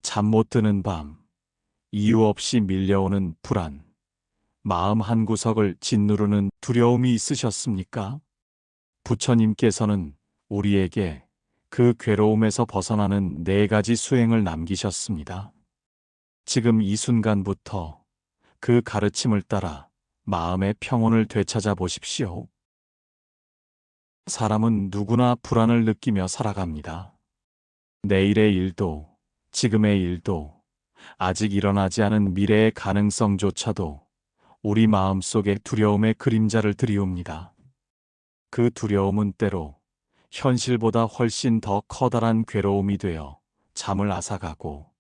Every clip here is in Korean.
잠 못 드는 밤, 이유 없이 밀려오는 불안, 마음 한구석을 짓누르는 두려움이 있으셨습니까? 부처님께서는 우리에게 그 괴로움에서 벗어나는 4가지 수행을 남기셨습니다. 지금 이 순간부터 그 가르침을 따라 마음의 평온을 되찾아 보십시오. 사람은 누구나 불안을 느끼며 살아갑니다. 내일의 일도, 지금의 일도, 아직 일어나지 않은 미래의 가능성조차도 우리 마음속에 두려움의 그림자를 드리웁니다. 그 두려움은 때로 현실보다 훨씬 더 커다란 괴로움이 되어 잠을 앗아가고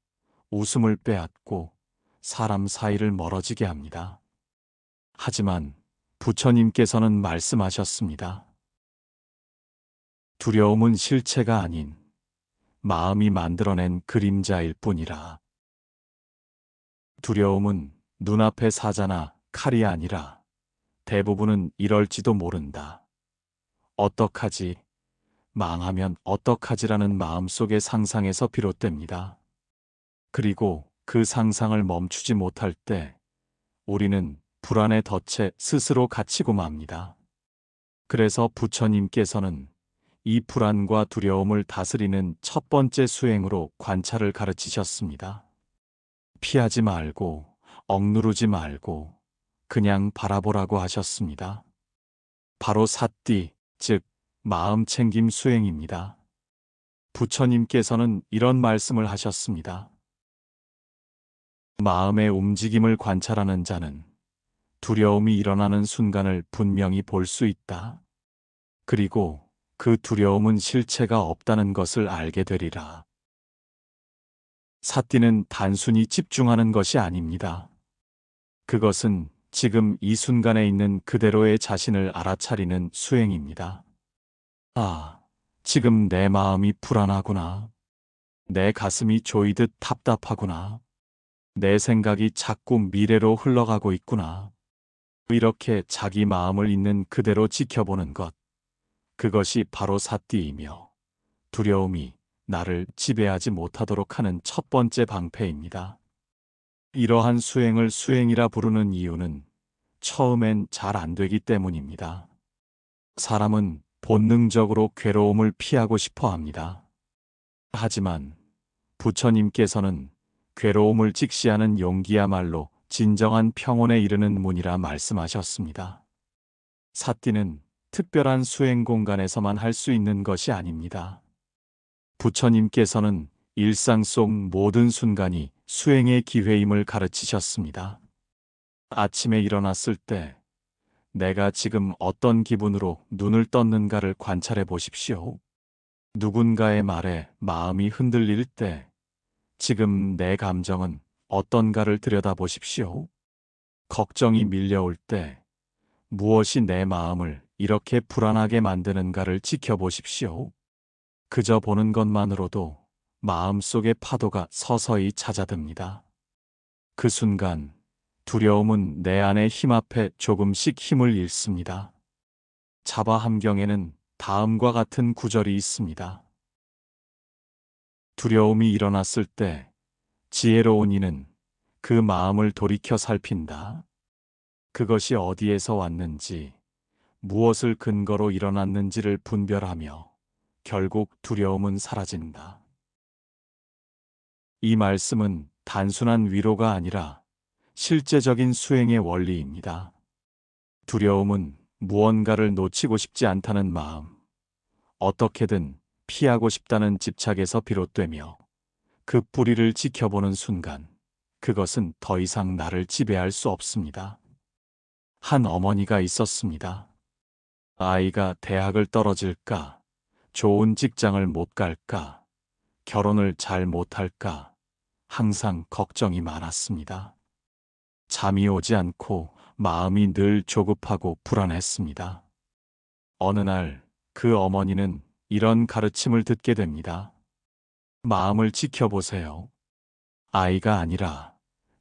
웃음을 빼앗고 사람 사이를 멀어지게 합니다. 하지만 부처님께서는 말씀하셨습니다. 두려움은 실체가 아닌 마음이 만들어낸 그림자일 뿐이라. 두려움은 눈앞의 사자나 칼이 아니라 대부분은 이럴지도 모른다. 어떡하지? 망하면 어떡하지라는 마음속의 상상에서 비롯됩니다. 그리고 그 상상을 멈추지 못할 때 우리는 불안의 덫에 스스로 갇히고 맙니다. 그래서 부처님께서는 이 불안과 두려움을 다스리는 첫 번째 수행으로 관찰을 가르치셨습니다. 피하지 말고, 억누르지 말고, 그냥 바라보라고 하셨습니다. 바로 사띠, 즉, 마음 챙김 수행입니다. 부처님께서는 이런 말씀을 하셨습니다. 마음의 움직임을 관찰하는 자는 두려움이 일어나는 순간을 분명히 볼 수 있다. 그리고 그 두려움은 실체가 없다는 것을 알게 되리라. 사띠는 단순히 집중하는 것이 아닙니다. 그것은 지금 이 순간에 있는 그대로의 자신을 알아차리는 수행입니다. 아, 지금 내 마음이 불안하구나. 내 가슴이 조이듯 답답하구나. 내 생각이 자꾸 미래로 흘러가고 있구나. 이렇게 자기 마음을 있는 그대로 지켜보는 것. 그것이 바로 사띠이며 두려움이 나를 지배하지 못하도록 하는 첫 번째 방패입니다. 이러한 수행을 수행이라 부르는 이유는 처음엔 잘 안 되기 때문입니다. 사람은 본능적으로 괴로움을 피하고 싶어 합니다. 하지만 부처님께서는 괴로움을 직시하는 용기야말로 진정한 평온에 이르는 문이라 말씀하셨습니다. 사띠는 특별한 수행 공간에서만 할 수 있는 것이 아닙니다. 부처님께서는 일상 속 모든 순간이 수행의 기회임을 가르치셨습니다. 아침에 일어났을 때 내가 지금 어떤 기분으로 눈을 떴는가를 관찰해 보십시오. 누군가의 말에 마음이 흔들릴 때 지금 내 감정은 어떤가를 들여다보십시오. 걱정이 밀려올 때 무엇이 내 마음을 이렇게 불안하게 만드는가를 지켜보십시오. 그저 보는 것만으로도 마음속의 파도가 서서히 잦아듭니다. 그 순간 두려움은 내 안의 힘 앞에 조금씩 힘을 잃습니다. 자바 함경에는 다음과 같은 구절이 있습니다. 두려움이 일어났을 때 지혜로운 이는 그 마음을 돌이켜 살핀다. 그것이 어디에서 왔는지, 무엇을 근거로 일어났는지를 분별하며 결국 두려움은 사라진다. 이 말씀은 단순한 위로가 아니라 실제적인 수행의 원리입니다. 두려움은 무언가를 놓치고 싶지 않다는 마음, 어떻게든 피하고 싶다는 집착에서 비롯되며 그 뿌리를 지켜보는 순간 그것은 더 이상 나를 지배할 수 없습니다. 한 어머니가 있었습니다. 아이가 대학을 떨어질까, 좋은 직장을 못 갈까, 결혼을 잘 못할까, 항상 걱정이 많았습니다. 잠이 오지 않고 마음이 늘 조급하고 불안했습니다. 어느 날 그 어머니는 이런 가르침을 듣게 됩니다. 마음을 지켜보세요. 아이가 아니라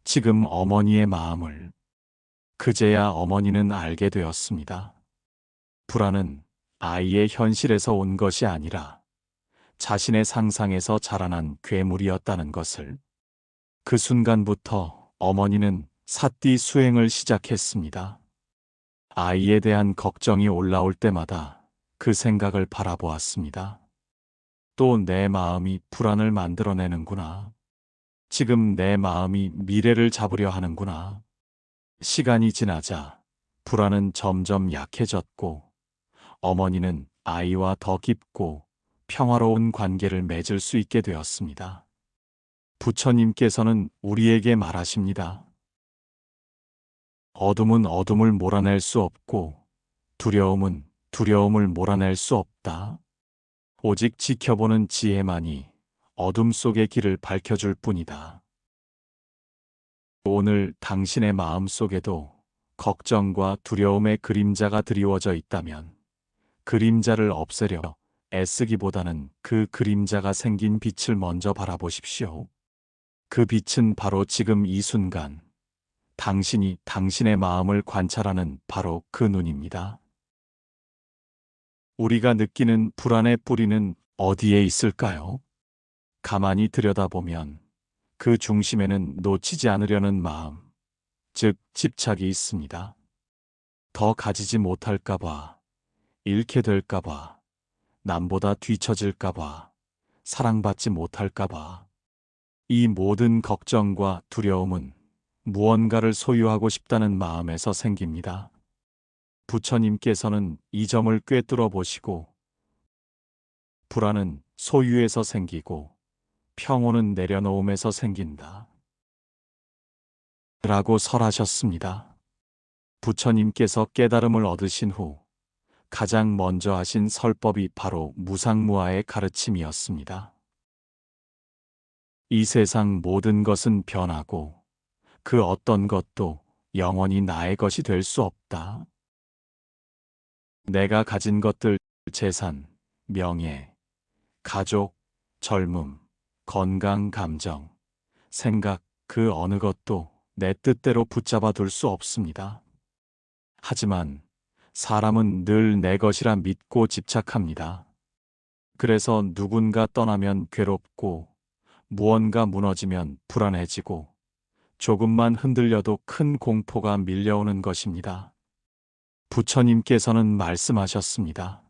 지금 어머니의 마음을. 그제야 어머니는 알게 되었습니다. 불안은 아이의 현실에서 온 것이 아니라 자신의 상상에서 자라난 괴물이었다는 것을. 그 순간부터 어머니는 삿디 수행을 시작했습니다. 아이에 대한 걱정이 올라올 때마다 그 생각을 바라보았습니다. 또 내 마음이 불안을 만들어내는구나. 지금 내 마음이 미래를 잡으려 하는구나. 시간이 지나자 불안은 점점 약해졌고 어머니는 아이와 더 깊고 평화로운 관계를 맺을 수 있게 되었습니다. 부처님께서는 우리에게 말하십니다. 어둠은 어둠을 몰아낼 수 없고 두려움은 두려움을 몰아낼 수 없다. 오직 지켜보는 지혜만이 어둠 속의 길을 밝혀줄 뿐이다. 오늘 당신의 마음 속에도 걱정과 두려움의 그림자가 드리워져 있다면 그림자를 없애려 애쓰기보다는 그 그림자가 생긴 빛을 먼저 바라보십시오. 그 빛은 바로 지금 이 순간 당신이 당신의 마음을 관찰하는 바로 그 눈입니다. 우리가 느끼는 불안의 뿌리는 어디에 있을까요? 가만히 들여다보면 그 중심에는 놓치지 않으려는 마음, 즉 집착이 있습니다. 더 가지지 못할까봐, 잃게 될까봐, 남보다 뒤처질까봐, 사랑받지 못할까봐. 이 모든 걱정과 두려움은 무언가를 소유하고 싶다는 마음에서 생깁니다. 부처님께서는 이 점을 꿰뚫어 보시고 불안은 소유에서 생기고 평온은 내려놓음에서 생긴다. 라고 설하셨습니다. 부처님께서 깨달음을 얻으신 후 가장 먼저 하신 설법이 바로 무상무아의 가르침이었습니다. 이 세상 모든 것은 변하고 그 어떤 것도 영원히 나의 것이 될 수 없다. 내가 가진 것들, 재산, 명예, 가족, 젊음, 건강, 감정, 생각, 그 어느 것도 내 뜻대로 붙잡아 둘 수 없습니다. 하지만 사람은 늘 내 것이라 믿고 집착합니다. 그래서 누군가 떠나면 괴롭고 무언가 무너지면 불안해지고 조금만 흔들려도 큰 공포가 밀려오는 것입니다. 부처님께서는 말씀하셨습니다.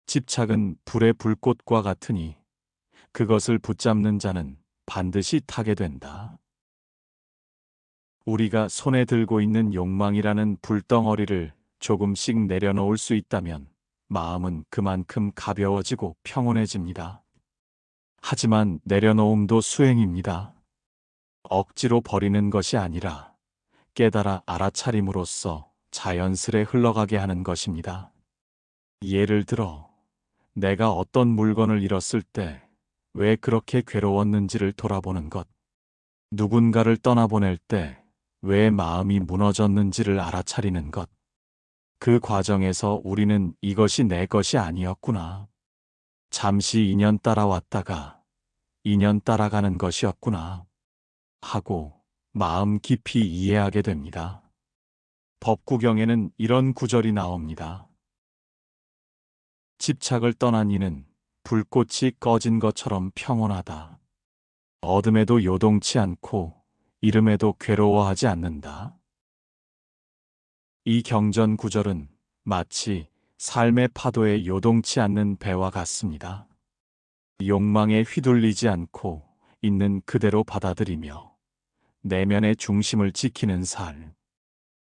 집착은 불의 불꽃과 같으니 그것을 붙잡는 자는 반드시 타게 된다. 우리가 손에 들고 있는 욕망이라는 불덩어리를 조금씩 내려놓을 수 있다면 마음은 그만큼 가벼워지고 평온해집니다. 하지만 내려놓음도 수행입니다. 억지로 버리는 것이 아니라 깨달아 알아차림으로써 자연스레 흘러가게 하는 것입니다. 예를 들어, 내가 어떤 물건을 잃었을 때 왜 그렇게 괴로웠는지를 돌아보는 것, 누군가를 떠나보낼 때 왜 마음이 무너졌는지를 알아차리는 것, 그 과정에서 우리는 이것이 내 것이 아니었구나. 잠시 인연 따라왔다가 인연 따라가는 것이었구나. 하고 마음 깊이 이해하게 됩니다. 법구경에는 이런 구절이 나옵니다. 집착을 떠난 이는 불꽃이 꺼진 것처럼 평온하다. 어둠에도 요동치 않고 이름에도 괴로워하지 않는다. 이 경전 구절은 마치 삶의 파도에 요동치 않는 배와 같습니다. 욕망에 휘둘리지 않고 있는 그대로 받아들이며 내면의 중심을 지키는 삶.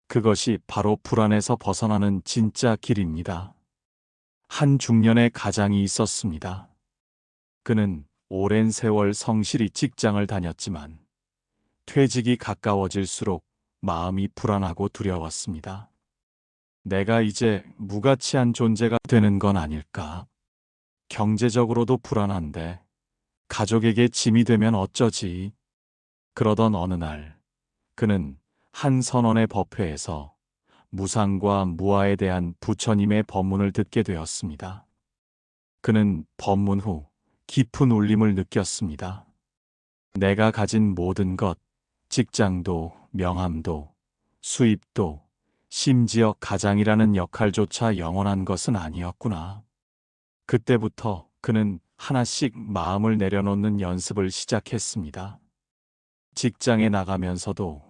그것이 바로 불안에서 벗어나는 진짜 길입니다. 한 중년의 가장이 있었습니다. 그는 오랜 세월 성실히 직장을 다녔지만 퇴직이 가까워질수록 마음이 불안하고 두려웠습니다. 내가 이제 무가치한 존재가 되는 건 아닐까? 경제적으로도 불안한데 가족에게 짐이 되면 어쩌지? 그러던 어느 날 그는 한 선원의 법회에서 무상과 무아에 대한 부처님의 법문을 듣게 되었습니다. 그는 법문 후 깊은 울림을 느꼈습니다. 내가 가진 모든 것, 직장도, 명함도, 수입도, 심지어 가장이라는 역할조차 영원한 것은 아니었구나. 그때부터 그는 하나씩 마음을 내려놓는 연습을 시작했습니다. 직장에 나가면서도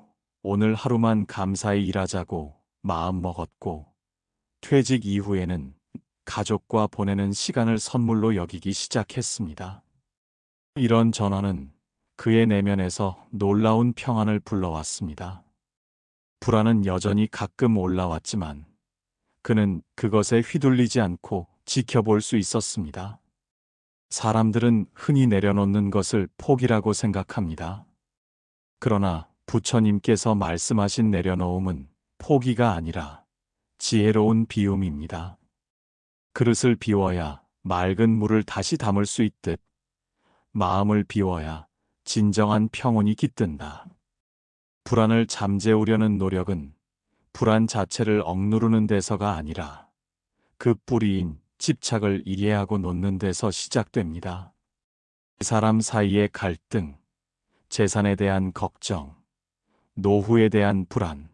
오늘 하루만 감사히 일하자고 마음 먹었고, 퇴직 이후에는 가족과 보내는 시간을 선물로 여기기 시작했습니다. 이런 전환은 그의 내면에서 놀라운 평안을 불러왔습니다. 불안은 여전히 가끔 올라왔지만 그는 그것에 휘둘리지 않고 지켜볼 수 있었습니다. 사람들은 흔히 내려놓는 것을 포기라고 생각합니다. 그러나 부처님께서 말씀하신 내려놓음은 포기가 아니라 지혜로운 비움입니다. 그릇을 비워야 맑은 물을 다시 담을 수 있듯 마음을 비워야 진정한 평온이 깃든다. 불안을 잠재우려는 노력은 불안 자체를 억누르는 데서가 아니라 그 뿌리인 집착을 이해하고 놓는 데서 시작됩니다. 사람 사이의 갈등, 재산에 대한 걱정, 노후에 대한 불안,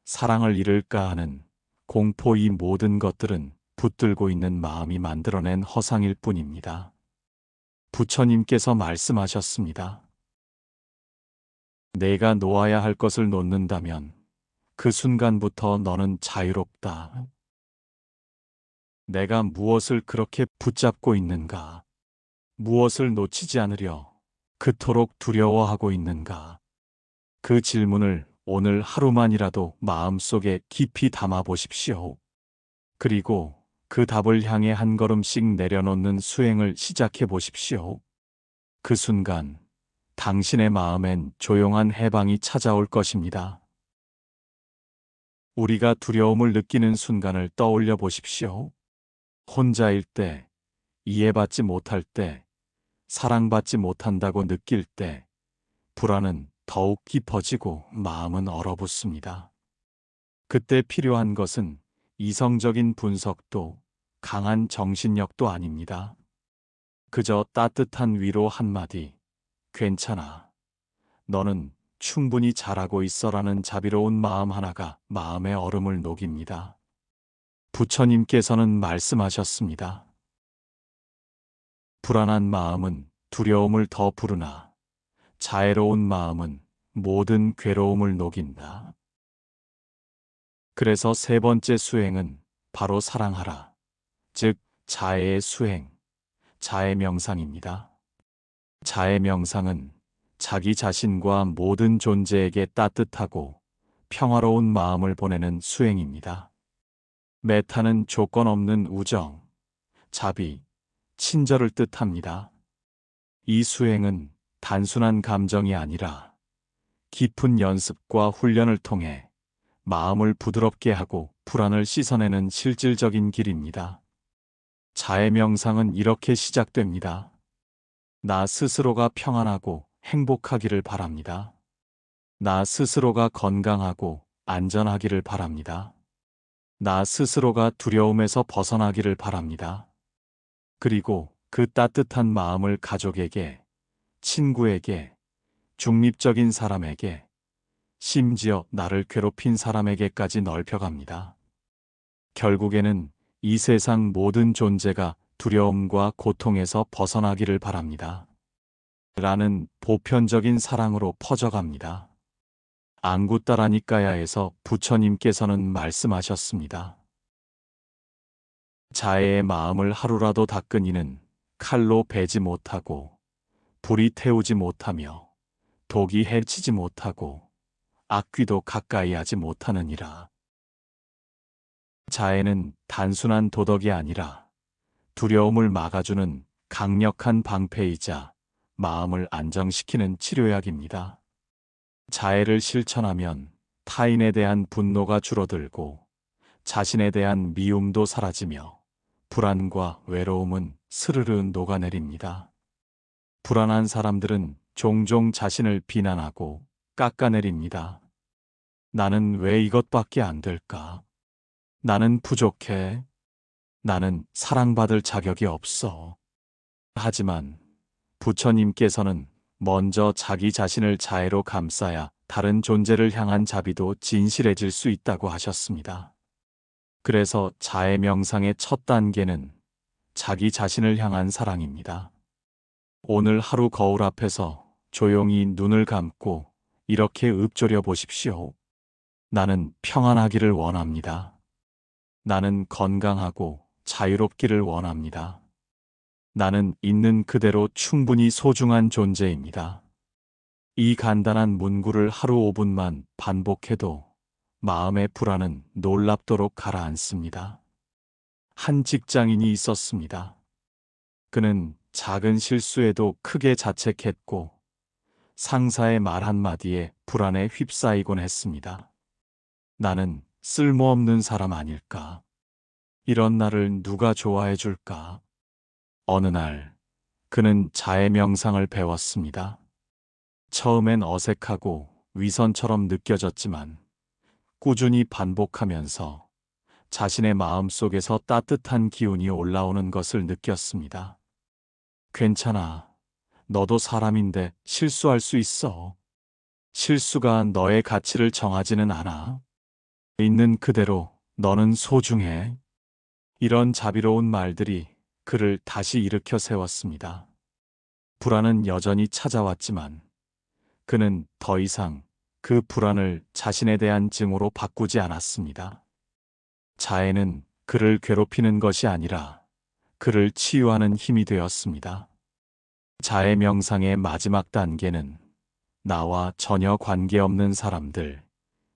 사랑을 잃을까 하는 공포, 이 모든 것들은 붙들고 있는 마음이 만들어낸 허상일 뿐입니다. 부처님께서 말씀하셨습니다. 내가 놓아야 할 것을 놓는다면 그 순간부터 너는 자유롭다. 내가 무엇을 그렇게 붙잡고 있는가? 무엇을 놓치지 않으려 그토록 두려워하고 있는가? 그 질문을 오늘 하루만이라도 마음속에 깊이 담아 보십시오. 그리고 그 답을 향해 한 걸음씩 내려놓는 수행을 시작해 보십시오. 그 순간 당신의 마음엔 조용한 해방이 찾아올 것입니다. 우리가 두려움을 느끼는 순간을 떠올려 보십시오. 혼자일 때, 이해받지 못할 때, 사랑받지 못한다고 느낄 때, 불안은 더욱 깊어지고 마음은 얼어붙습니다. 그때 필요한 것은 이성적인 분석도 강한 정신력도 아닙니다. 그저 따뜻한 위로 한마디, 괜찮아. 너는 충분히 잘하고 있어라는 자비로운 마음 하나가 마음의 얼음을 녹입니다. 부처님께서는 말씀하셨습니다. 불안한 마음은 두려움을 더 부르나 자애로운 마음은 모든 괴로움을 녹인다. 그래서 세 번째 수행은 바로 사랑하라, 즉 자애의 수행, 자애 명상입니다. 자애 명상은 자기 자신과 모든 존재에게 따뜻하고 평화로운 마음을 보내는 수행입니다. 메타는 조건 없는 우정, 자비, 친절을 뜻합니다. 이 수행은 단순한 감정이 아니라 깊은 연습과 훈련을 통해 마음을 부드럽게 하고 불안을 씻어내는 실질적인 길입니다. 자애 명상은 이렇게 시작됩니다. 나 스스로가 평안하고 행복하기를 바랍니다. 나 스스로가 건강하고 안전하기를 바랍니다. 나 스스로가 두려움에서 벗어나기를 바랍니다. 그리고 그 따뜻한 마음을 가족에게, 친구에게, 중립적인 사람에게, 심지어 나를 괴롭힌 사람에게까지 넓혀갑니다. 결국에는 이 세상 모든 존재가 두려움과 고통에서 벗어나기를 바랍니다. 라는 보편적인 사랑으로 퍼져갑니다. 앙구따라니까야에서 부처님께서는 말씀하셨습니다. 자애의 마음을 하루라도 닦은 이는 칼로 베지 못하고 불이 태우지 못하며 독이 해치지 못하고 악귀도 가까이 하지 못하느니라. 자애는 단순한 도덕이 아니라 두려움을 막아주는 강력한 방패이자 마음을 안정시키는 치료약입니다. 자애를 실천하면 타인에 대한 분노가 줄어들고 자신에 대한 미움도 사라지며 불안과 외로움은 스르르 녹아내립니다. 불안한 사람들은 종종 자신을 비난하고 깎아내립니다. 나는 왜 이것밖에 안 될까? 나는 부족해. 나는 사랑받을 자격이 없어. 하지만 부처님께서는 먼저 자기 자신을 자애로 감싸야 다른 존재를 향한 자비도 진실해질 수 있다고 하셨습니다. 그래서 자애 명상의 첫 단계는 자기 자신을 향한 사랑입니다. 오늘 하루 거울 앞에서 조용히 눈을 감고 이렇게 읊조려 보십시오. 나는 평안하기를 원합니다. 나는 건강하고 자유롭기를 원합니다. 나는 있는 그대로 충분히 소중한 존재입니다. 이 간단한 문구를 하루 5분만 반복해도 마음의 불안은 놀랍도록 가라앉습니다. 한 직장인이 있었습니다. 그는 작은 실수에도 크게 자책했고 상사의 말 한마디에 불안에 휩싸이곤 했습니다. 나는 쓸모없는 사람 아닐까? 이런 나를 누가 좋아해 줄까? 어느 날 그는 자해 명상을 배웠습니다. 처음엔 어색하고 위선처럼 느껴졌지만 꾸준히 반복하면서 자신의 마음속에서 따뜻한 기운이 올라오는 것을 느꼈습니다. 괜찮아. 너도 사람인데 실수할 수 있어. 실수가 너의 가치를 정하지는 않아. 있는 그대로 너는 소중해. 이런 자비로운 말들이 그를 다시 일으켜 세웠습니다. 불안은 여전히 찾아왔지만 그는 더 이상 그 불안을 자신에 대한 증오로 바꾸지 않았습니다. 자해는 그를 괴롭히는 것이 아니라 그를 치유하는 힘이 되었습니다. 자해 명상의 마지막 단계는 나와 전혀 관계없는 사람들,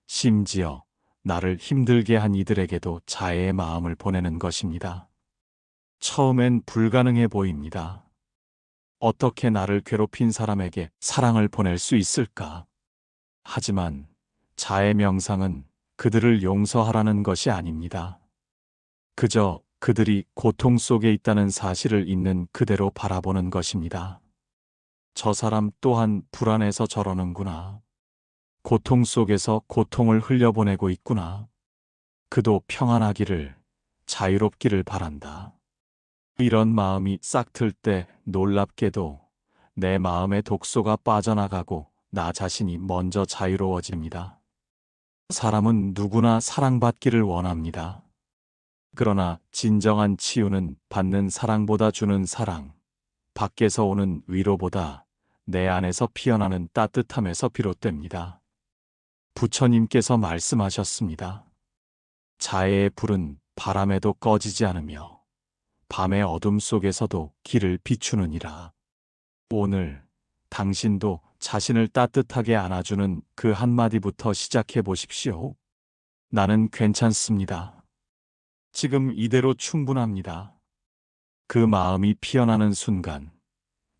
심지어 나를 힘들게 한 이들에게도 자해의 마음을 보내는 것입니다. 처음엔 불가능해 보입니다. 어떻게 나를 괴롭힌 사람에게 사랑을 보낼 수 있을까? 하지만 자해 명상은 그들을 용서하라는 것이 아닙니다. 그저 그들이 고통 속에 있다는 사실을 있는 그대로 바라보는 것입니다. 저 사람 또한 불안해서 저러는구나. 고통 속에서 고통을 흘려보내고 있구나. 그도 평안하기를, 자유롭기를 바란다. 이런 마음이 싹 틀 때 놀랍게도 내 마음의 독소가 빠져나가고 나 자신이 먼저 자유로워집니다. 사람은 누구나 사랑받기를 원합니다. 그러나 진정한 치유는 받는 사랑보다 주는 사랑, 밖에서 오는 위로보다 내 안에서 피어나는 따뜻함에서 비롯됩니다. 부처님께서 말씀하셨습니다. 자애의 불은 바람에도 꺼지지 않으며 밤의 어둠 속에서도 길을 비추느니라. 오늘 당신도 자신을 따뜻하게 안아주는 그 한마디부터 시작해 보십시오. 나는 괜찮습니다. 지금 이대로 충분합니다. 그 마음이 피어나는 순간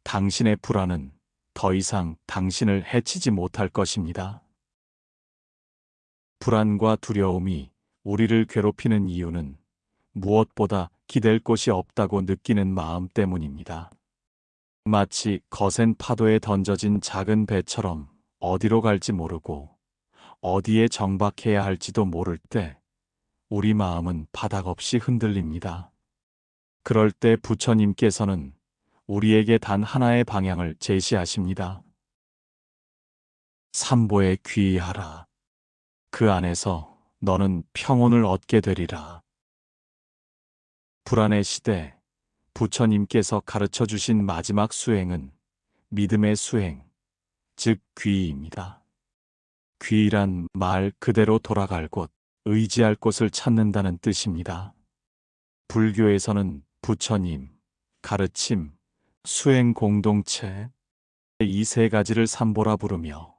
당신의 불안은 더 이상 당신을 해치지 못할 것입니다. 불안과 두려움이 우리를 괴롭히는 이유는 무엇보다 기댈 곳이 없다고 느끼는 마음 때문입니다. 마치 거센 파도에 던져진 작은 배처럼 어디로 갈지 모르고 어디에 정박해야 할지도 모를 때 우리 마음은 바닥 없이 흔들립니다. 그럴 때 부처님께서는 우리에게 단 하나의 방향을 제시하십니다. 삼보에 귀의하라. 그 안에서 너는 평온을 얻게 되리라. 불안의 시대, 부처님께서 가르쳐 주신 마지막 수행은 믿음의 수행, 즉 귀의입니다. 귀의란 말 그대로 돌아갈 곳, 의지할 곳을 찾는다는 뜻입니다. 불교에서는 부처님, 가르침, 수행 공동체, 이 세 가지를 삼보라 부르며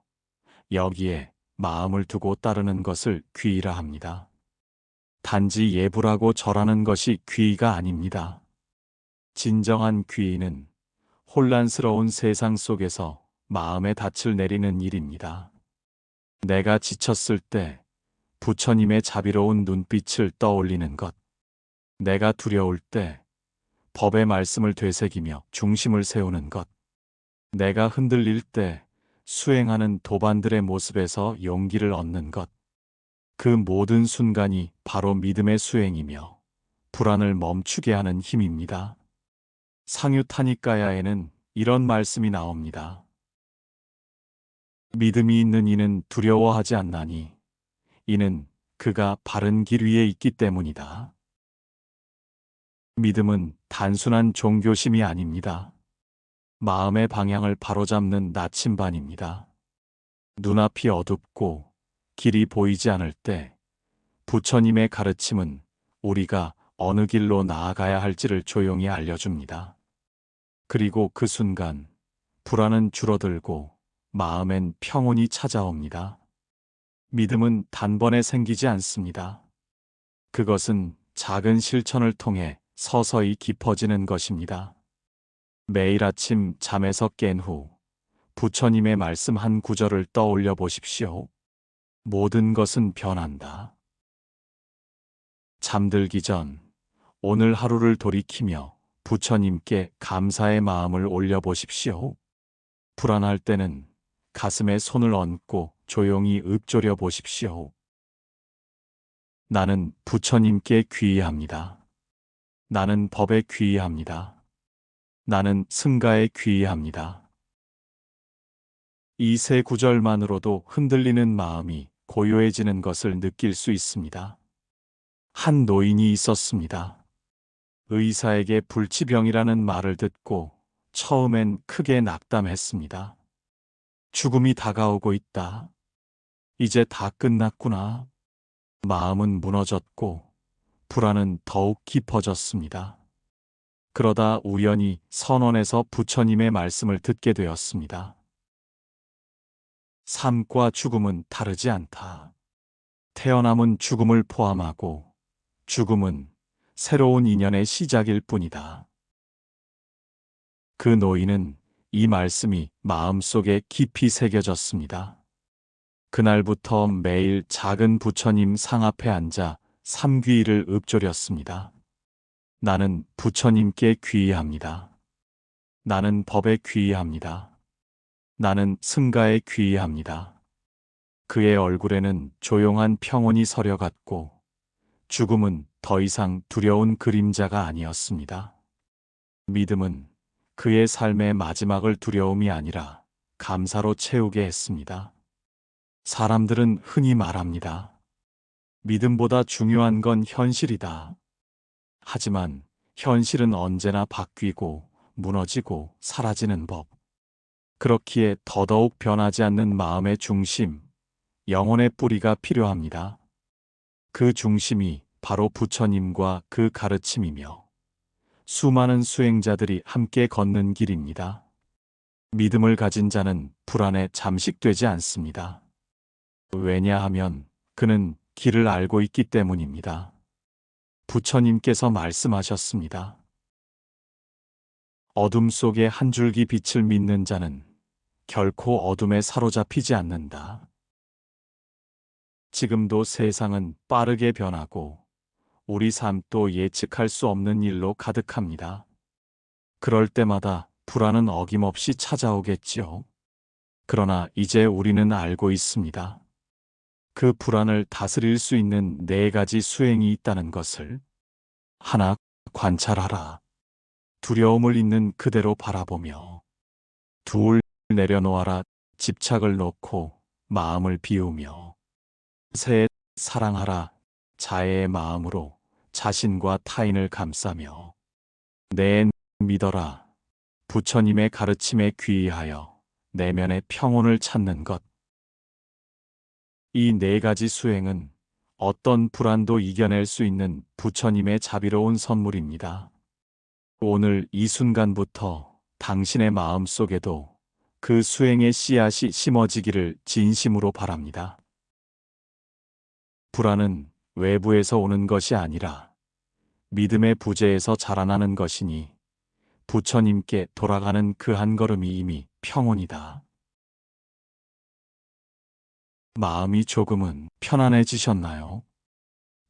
여기에 마음을 두고 따르는 것을 귀의라 합니다. 단지 예불하고 절하는 것이 귀의가 아닙니다. 진정한 귀의는 혼란스러운 세상 속에서 마음의 닻을 내리는 일입니다. 내가 지쳤을 때 부처님의 자비로운 눈빛을 떠올리는 것, 내가 두려울 때 법의 말씀을 되새기며 중심을 세우는 것, 내가 흔들릴 때 수행하는 도반들의 모습에서 용기를 얻는 것, 그 모든 순간이 바로 믿음의 수행이며 불안을 멈추게 하는 힘입니다. 상유타니까야에는 이런 말씀이 나옵니다. 믿음이 있는 이는 두려워하지 않나니 이는 그가 바른 길 위에 있기 때문이다. 믿음은 단순한 종교심이 아닙니다. 마음의 방향을 바로잡는 나침반입니다. 눈앞이 어둡고 길이 보이지 않을 때 부처님의 가르침은 우리가 어느 길로 나아가야 할지를 조용히 알려줍니다. 그리고 그 순간 불안은 줄어들고 마음엔 평온이 찾아옵니다. 믿음은 단번에 생기지 않습니다. 그것은 작은 실천을 통해 서서히 깊어지는 것입니다. 매일 아침 잠에서 깬 후 부처님의 말씀 한 구절을 떠올려 보십시오. 모든 것은 변한다. 잠들기 전 오늘 하루를 돌이키며 부처님께 감사의 마음을 올려보십시오. 불안할 때는 가슴에 손을 얹고 조용히 읊조려 보십시오. 나는 부처님께 귀의합니다. 나는 법에 귀의합니다. 나는 승가에 귀의합니다. 이 세 구절만으로도 흔들리는 마음이 고요해지는 것을 느낄 수 있습니다. 한 노인이 있었습니다. 의사에게 불치병이라는 말을 듣고 처음엔 크게 낙담했습니다. 죽음이 다가오고 있다. 이제 다 끝났구나. 마음은 무너졌고 불안은 더욱 깊어졌습니다. 그러다 우연히 선원에서 부처님의 말씀을 듣게 되었습니다. 삶과 죽음은 다르지 않다. 태어남은 죽음을 포함하고 죽음은 새로운 인연의 시작일 뿐이다. 그 노인은 이 말씀이 마음속에 깊이 새겨졌습니다. 그날부터 매일 작은 부처님 상 앞에 앉아 삼귀의를 읊조렸습니다. 나는 부처님께 귀의합니다. 나는 법에 귀의합니다. 나는 승가에 귀의합니다. 그의 얼굴에는 조용한 평온이 서려갔고 죽음은 더 이상 두려운 그림자가 아니었습니다. 믿음은 그의 삶의 마지막을 두려움이 아니라 감사로 채우게 했습니다. 사람들은 흔히 말합니다. 믿음보다 중요한 건 현실이다. 하지만 현실은 언제나 바뀌고 무너지고 사라지는 법. 그렇기에 더더욱 변하지 않는 마음의 중심, 영혼의 뿌리가 필요합니다. 그 중심이 바로 부처님과 그 가르침이며 수많은 수행자들이 함께 걷는 길입니다. 믿음을 가진 자는 불안에 잠식되지 않습니다. 왜냐하면 그는 길을 알고 있기 때문입니다. 부처님께서 말씀하셨습니다. 어둠 속에 한 줄기 빛을 믿는 자는 결코 어둠에 사로잡히지 않는다. 지금도 세상은 빠르게 변하고 우리 삶도 예측할 수 없는 일로 가득합니다. 그럴 때마다 불안은 어김없이 찾아오겠지요. 그러나 이제 우리는 알고 있습니다. 그 불안을 다스릴 수 있는 네 가지 수행이 있다는 것을. 하나, 관찰하라. 두려움을 있는 그대로 바라보며. 둘, 내려놓아라. 집착을 놓고 마음을 비우며. 셋, 사랑하라. 자애의 마음으로 자신과 타인을 감싸며. 넷, 믿어라. 부처님의 가르침에 귀의하여 내면의 평온을 찾는 것. 이 네 가지 수행은 어떤 불안도 이겨낼 수 있는 부처님의 자비로운 선물입니다. 오늘 이 순간부터 당신의 마음 속에도 그 수행의 씨앗이 심어지기를 진심으로 바랍니다. 불안은 외부에서 오는 것이 아니라 믿음의 부재에서 자라나는 것이니 부처님께 돌아가는 그 한 걸음이 이미 평온이다. 마음이 조금은 편안해지셨나요?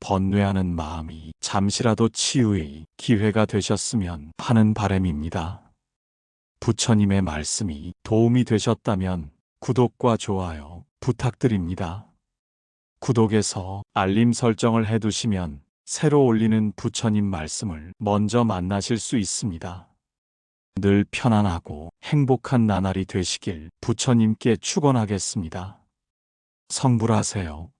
번뇌하는 마음이 잠시라도 치유의 기회가 되셨으면 하는 바람입니다. 부처님의 말씀이 도움이 되셨다면 구독과 좋아요 부탁드립니다. 구독에서 알림 설정을 해두시면 새로 올리는 부처님 말씀을 먼저 만나실 수 있습니다. 늘 편안하고 행복한 나날이 되시길 부처님께 축원하겠습니다. 성불하세요.